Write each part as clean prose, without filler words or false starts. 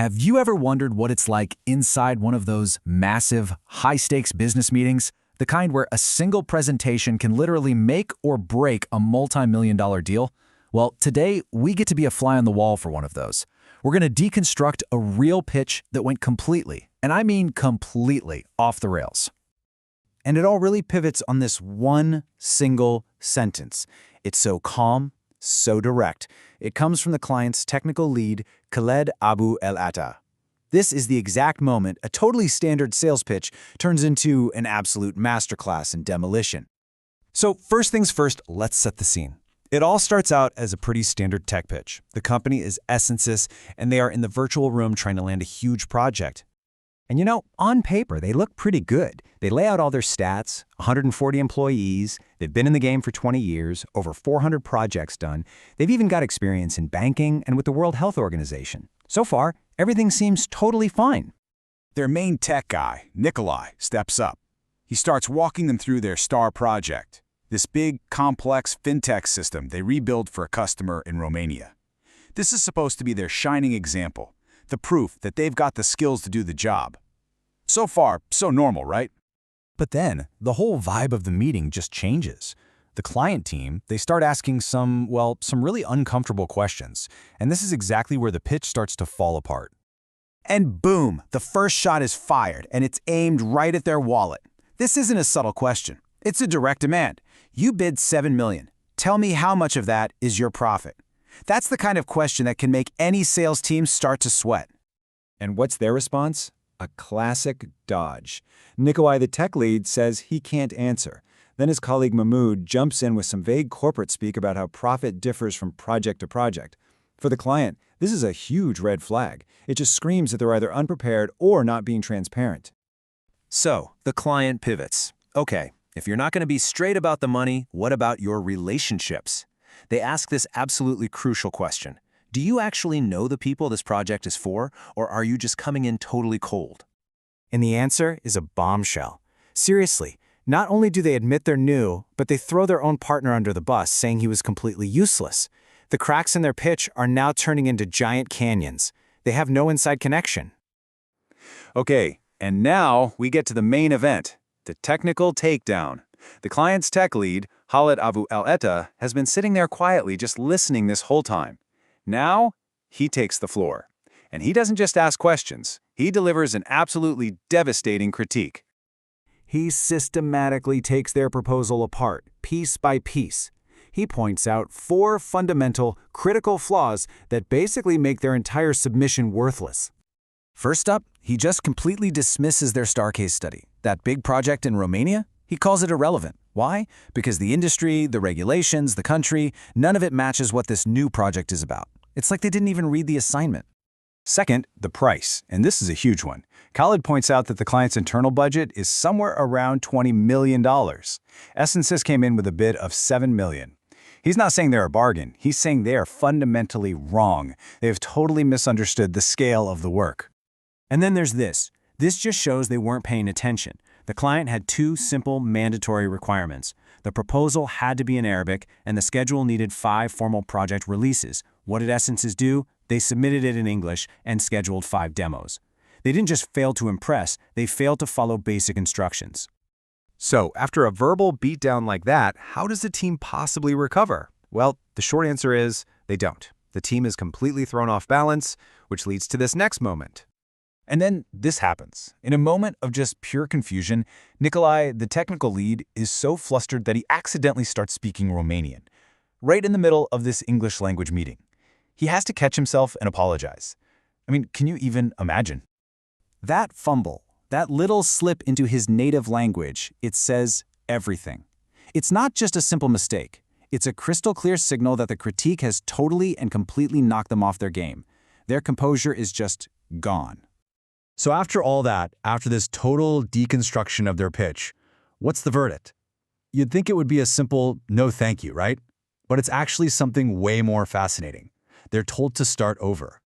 Have you ever wondered what it's like inside one of those massive, high-stakes business meetings? The kind where a single presentation can literally make or break a multi-million-dollar deal? Well, today, we get to be a fly on the wall for one of those. We're going to deconstruct a real pitch that went completely, and I mean completely, off the rails. And it all really pivots on this one single sentence. It's so calm, so direct. It comes from the client's technical lead, Khaled Abu El-Atta. This is the exact moment a totally standard sales pitch turns into an absolute masterclass in demolition. So first things first, let's set the scene. It all starts out as a pretty standard tech pitch. The company is Essensis, and they are in the virtual room trying to land a huge project. And you know, on paper, they look pretty good. They lay out all their stats, 140 employees, they've been in the game for 20 years, over 400 projects done. They've even got experience in banking and with the World Health Organization. So far, everything seems totally fine. Their main tech guy, Nikolai, steps up. He starts walking them through their star project, this big, complex fintech system they rebuild for a customer in Romania. This is supposed to be their shining example, the proof that they've got the skills to do the job. So far, so normal, right? But then, the whole vibe of the meeting just changes. The client team, they start asking some really uncomfortable questions, and this is exactly where the pitch starts to fall apart. And boom, the first shot is fired, and it's aimed right at their wallet. This isn't a subtle question. It's a direct demand. You bid $7 million. Tell me how much of that is your profit. That's the kind of question that can make any sales team start to sweat. And what's their response? A classic dodge. Nikolai, the tech lead, says he can't answer. Then his colleague Mahmoud jumps in with some vague corporate speak about how profit differs from project to project. For the client, this is a huge red flag. It just screams that they're either unprepared or not being transparent. So, the client pivots. Okay, if you're not going to be straight about the money, what about your relationships? They ask this absolutely crucial question. Do you actually know the people this project is for, or are you just coming in totally cold? And the answer is a bombshell. Seriously, not only do they admit they're new, but they throw their own partner under the bus, saying he was completely useless. The cracks in their pitch are now turning into giant canyons. They have no inside connection. Okay, and now we get to the main event, the technical takedown. The client's tech lead, Khaled Abu El-Atta, has been sitting there quietly just listening this whole time. Now, he takes the floor. And he doesn't just ask questions. He delivers an absolutely devastating critique. He systematically takes their proposal apart, piece by piece. He points out 4 fundamental, critical flaws that basically make their entire submission worthless. First up, he just completely dismisses their star case study. That big project in Romania? He calls it irrelevant. Why? Because the industry, the regulations, the country, none of it matches what this new project is about. It's like they didn't even read the assignment. Second, the price, and this is a huge one. Khaled points out that the client's internal budget is somewhere around $20 million. Essensis came in with a bid of $7 million. He's not saying they're a bargain. He's saying they are fundamentally wrong. They have totally misunderstood the scale of the work. And then there's this. This just shows they weren't paying attention. The client had 2 simple mandatory requirements. The proposal had to be in Arabic, and the schedule needed 5 formal project releases. What did Essensis do? They submitted it in English and scheduled 5 demos. They didn't just fail to impress, they failed to follow basic instructions. So, after a verbal beatdown like that, how does the team possibly recover? Well, the short answer is they don't. The team is completely thrown off balance, which leads to this next moment. And then this happens. In a moment of just pure confusion, Nikolai, the technical lead, is so flustered that he accidentally starts speaking Romanian, right in the middle of this English language meeting. He has to catch himself and apologize. I mean, can you even imagine? That fumble, that little slip into his native language, it says everything. It's not just a simple mistake. It's a crystal clear signal that the critique has totally and completely knocked them off their game. Their composure is just gone. So after all that, after this total deconstruction of their pitch, what's the verdict? You'd think it would be a simple no thank you, right? But it's actually something way more fascinating. They're told to start over.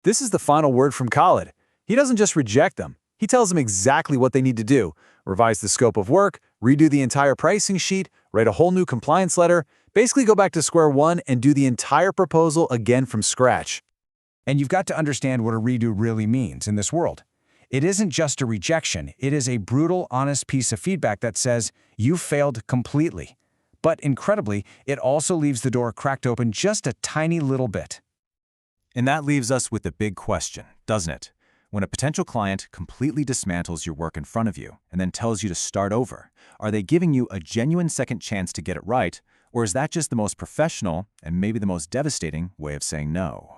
This is the final word from Khaled. He doesn't just reject them. He tells them exactly what they need to do. Revise the scope of work, redo the entire pricing sheet, write a whole new compliance letter, basically go back to square one and do the entire proposal again from scratch. And you've got to understand what a redo really means in this world. It isn't just a rejection, it is a brutal, honest piece of feedback that says, you failed completely. But incredibly, it also leaves the door cracked open just a tiny little bit. And that leaves us with the big question, doesn't it? When a potential client completely dismantles your work in front of you and then tells you to start over, are they giving you a genuine second chance to get it right, or is that just the most professional and maybe the most devastating way of saying no?